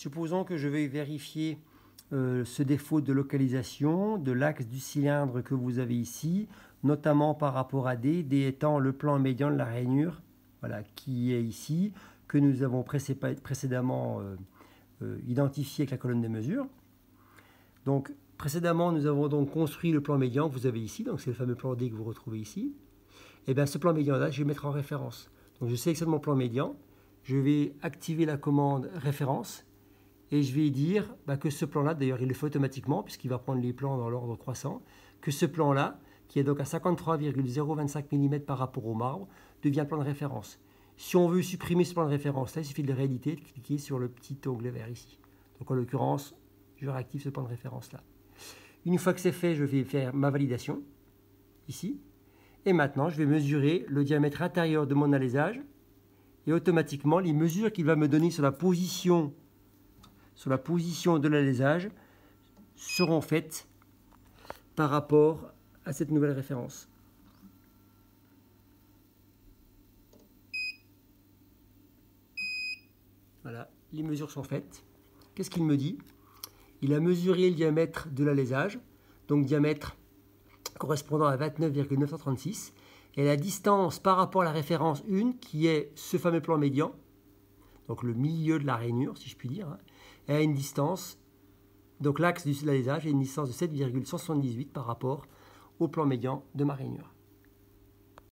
Supposons que je vais vérifier ce défaut de localisation de l'axe du cylindre que vous avez ici, notamment par rapport à D, D étant le plan médian de la rainure, voilà, qui est ici, que nous avons précédemment identifié avec la colonne de mesure. Donc, précédemment, nous avons donc construit le plan médian que vous avez ici, donc c'est le fameux plan D que vous retrouvez ici. Et bien, ce plan médian-là, je vais le mettre en référence. Donc, je sélectionne mon plan médian, je vais activer la commande référence, et je vais dire que ce plan-là, d'ailleurs il le fait automatiquement puisqu'il va prendre les plans dans l'ordre croissant, que ce plan-là, qui est donc à 53,025 mm par rapport au marbre, devient plan de référence. Si on veut supprimer ce plan de référence-là, il suffit de le rééditer, de cliquer sur le petit onglet vert ici. Donc en l'occurrence, je réactive ce plan de référence-là. Une fois que c'est fait, je vais faire ma validation, ici. Et maintenant, je vais mesurer le diamètre intérieur de mon alésage. Et automatiquement, les mesures qu'il va me donner sur la position de l'alésage seront faites par rapport à cette nouvelle référence. Voilà, les mesures sont faites. Qu'est-ce qu'il me dit? Il a mesuré le diamètre de l'alésage, donc diamètre correspondant à 29,936, et la distance par rapport à la référence 1, qui est ce fameux plan médian, donc le milieu de la rainure, si je puis dire, a une distance, donc l'axe de l'alésage a une distance de 7,178 par rapport au plan médian de ma rainure.